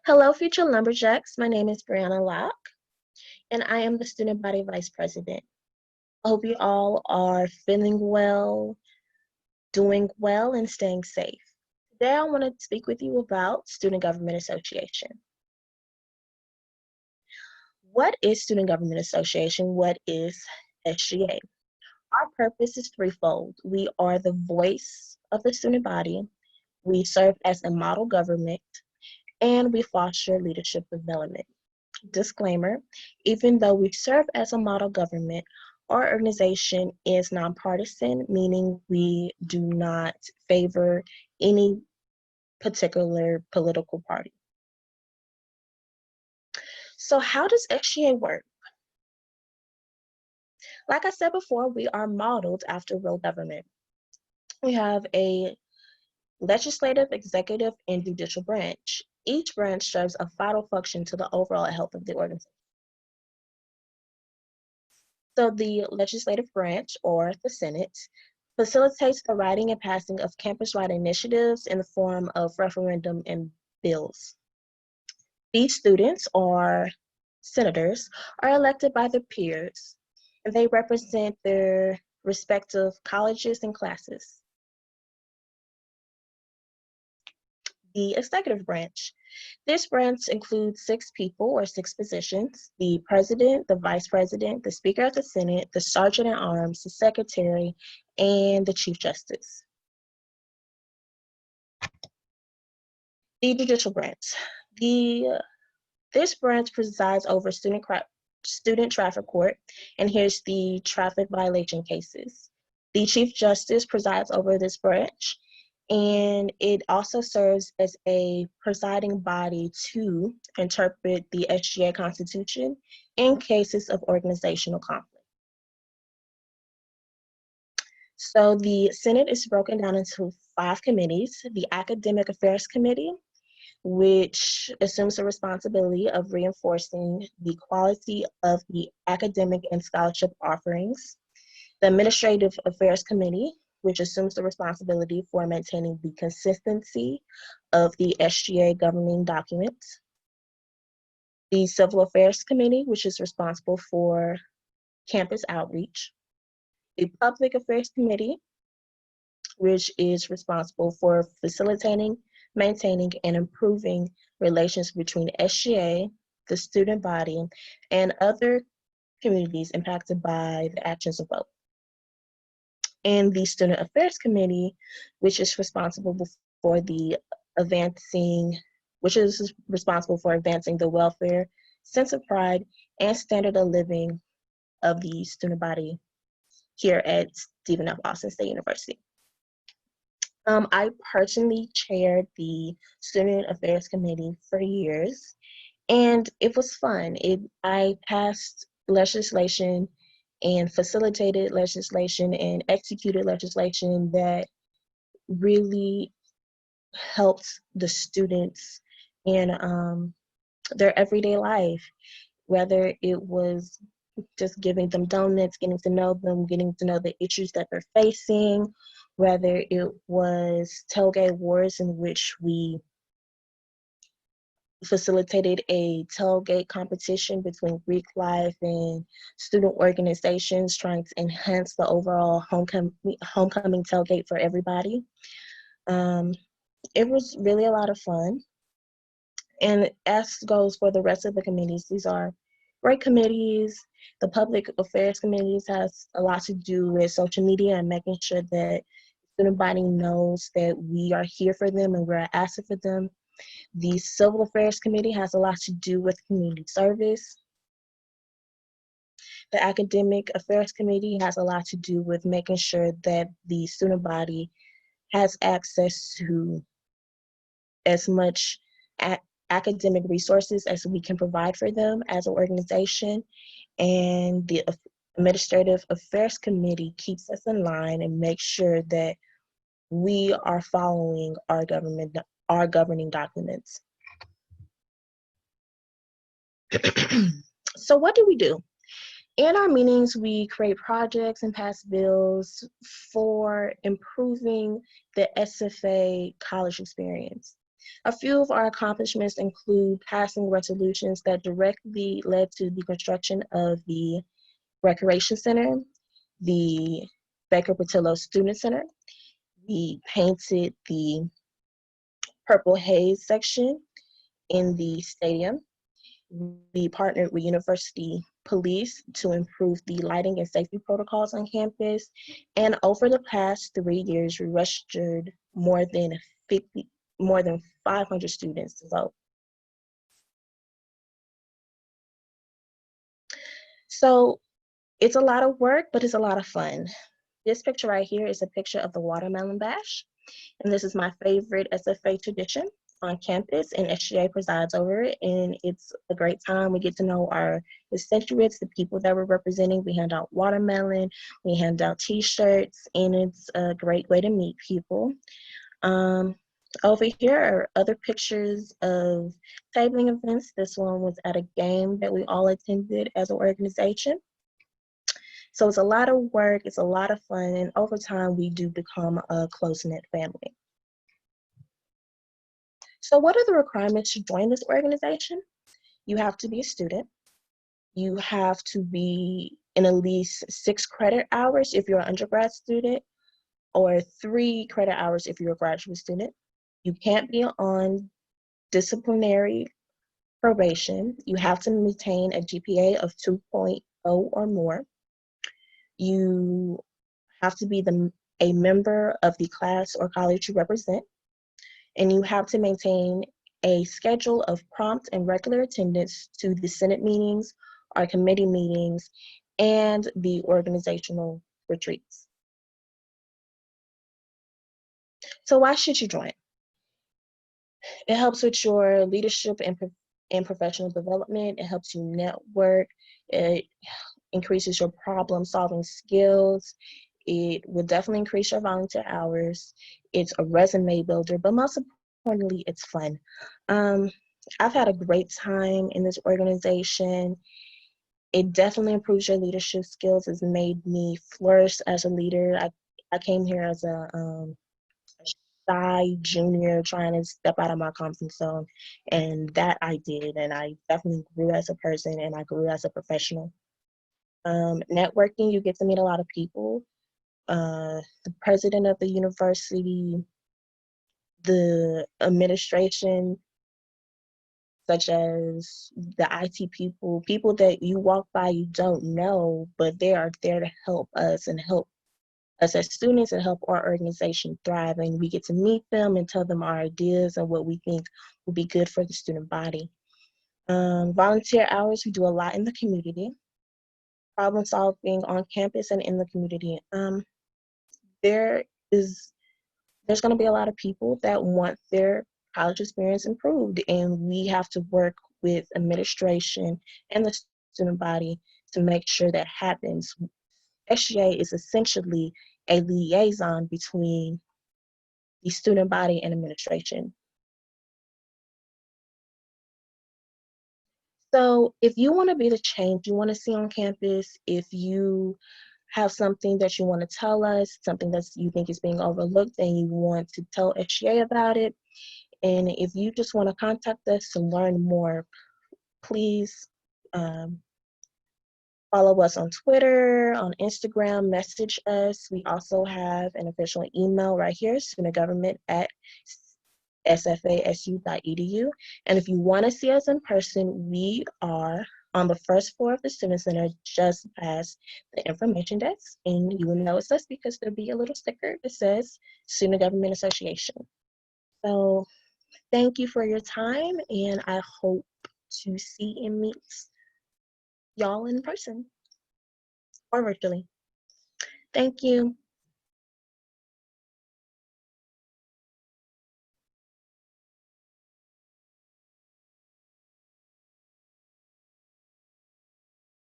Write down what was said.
Hello, future lumberjacks. My name is Brianna Locke, and I am the Student Body Vice President. I hope you all are feeling well, doing well, and staying safe. Today, I want to speak with you about Student Government Association. What is Student Government Association? What is SGA? Our purpose is threefold. We are the voice of the student body, we serve as a model government, and we foster leadership development. Disclaimer, even though we serve as a model government, our organization is nonpartisan, meaning we do not favor any particular political party. So how does SGA work? Like I said before, we are modeled after real government. We have a legislative, executive, and judicial branch. Each branch serves a vital function to the overall health of the organization. So the legislative branch, or the Senate, facilitates the writing and passing of campus-wide initiatives in the form of referendum and bills. These students, or senators, are elected by their peers, and they represent their respective colleges and classes. The executive branch. This branch includes 6 people or 6 positions: the president, the vice president, the speaker of the Senate, the sergeant at arms, the secretary, and the chief justice. The judicial branch. This branch presides over student traffic court and hears the traffic violation cases. The chief justice presides over this branch, and it also serves as a presiding body to interpret the SGA Constitution in cases of organizational conflict. So the Senate is broken down into 5 committees: the Academic Affairs Committee, which assumes the responsibility of reinforcing the quality of the academic and scholarship offerings; the Administrative Affairs Committee, which assumes the responsibility for maintaining the consistency of the SGA governing documents; the Civil Affairs Committee, which is responsible for campus outreach; the Public Affairs Committee, which is responsible for facilitating, maintaining, and improving relations between SGA, the student body, and other communities impacted by the actions of both; and the Student Affairs Committee, which is responsible for advancing the welfare, sense of pride, and standard of living of the student body here at Stephen F. Austin State University. I personally chaired the Student Affairs Committee for years, and it was fun. I passed legislation and facilitated legislation and executed legislation that really helped the students in their everyday life, whether it was just giving them donuts, getting to know them, getting to know the issues that they're facing, whether it was tailgate wars in which we facilitated a tailgate competition between Greek life and student organizations trying to enhance the overall homecoming tailgate for everybody. It was really a lot of fun. And as goes for the rest of the committees, these are great committees. The Public Affairs Committees has a lot to do with social media and making sure that student body knows that we are here for them and we're an asset for them. The Civil Affairs Committee has a lot to do with community service. The Academic Affairs Committee has a lot to do with making sure that the student body has access to as much academic resources as we can provide for them as an organization. And the Administrative Affairs Committee keeps us in line and makes sure that we are following our governing documents. So what do we do? In our meetings, we create projects and pass bills for improving the SFA college experience. A few of our accomplishments include passing resolutions that directly led to the construction of the Recreation Center, the Baker Patillo Student Center. We painted the Purple Haze section in the stadium. We partnered with university police to improve the lighting and safety protocols on campus. And over the past 3 years, we registered more than 500 students to vote. So it's a lot of work, but it's a lot of fun. This picture right here is a picture of the Watermelon Bash. And this is my favorite SFA tradition on campus, and SGA presides over it, and it's a great time. We get to know our constituents, the people that we're representing. We hand out watermelon, we hand out t-shirts, and it's a great way to meet people. Over here are other pictures of tabling events. This one was at a game that we all attended as an organization. So it's a lot of work, it's a lot of fun, and over time we do become a close-knit family. So what are the requirements to join this organization? You have to be a student. You have to be in at least 6 credit hours if you're an undergrad student, or 3 credit hours if you're a graduate student. You can't be on disciplinary probation. You have to maintain a GPA of 2.0 or more. You have to be a member of the class or college you represent, and you have to maintain a schedule of prompt and regular attendance to the Senate meetings, our committee meetings, and the organizational retreats. So why should you join? It helps with your leadership and professional development. It helps you network. It increases your problem-solving skills. It will definitely increase your volunteer hours. It's a resume builder, but most importantly, it's fun. I've had a great time in this organization. It definitely improves your leadership skills. It's made me flourish as a leader. I came here as a shy junior trying to step out of my comfort zone, and that I did, and I definitely grew as a person, and I grew as a professional. Networking, you get to meet a lot of people. The president of the university, the administration, such as the IT people, people that you walk by you don't know, but they are there to help us and help us as students and help our organization thrive. And we get to meet them and tell them our ideas and what we think will be good for the student body. Volunteer hours, we do a lot in the community. Problem solving on campus and in the community. There's going to be a lot of people that want their college experience improved, and we have to work with administration and the student body to make sure that happens. SGA is essentially a liaison between the student body and administration. So if you want to be the change you want to see on campus, if you have something that you want to tell us, something that you think is being overlooked and you want to tell SGA about it, and if you just want to contact us to learn more, please follow us on Twitter, on Instagram, message us. We also have an official email right here, studentgovernment@sfasu.edu. And if you want to see us in person, we are on the first floor of the Student Center, just past the information desk. And you will know it's us because there'll be a little sticker that says Student Government Association. So thank you for your time, and I hope to see and meet y'all in person or virtually. Thank you.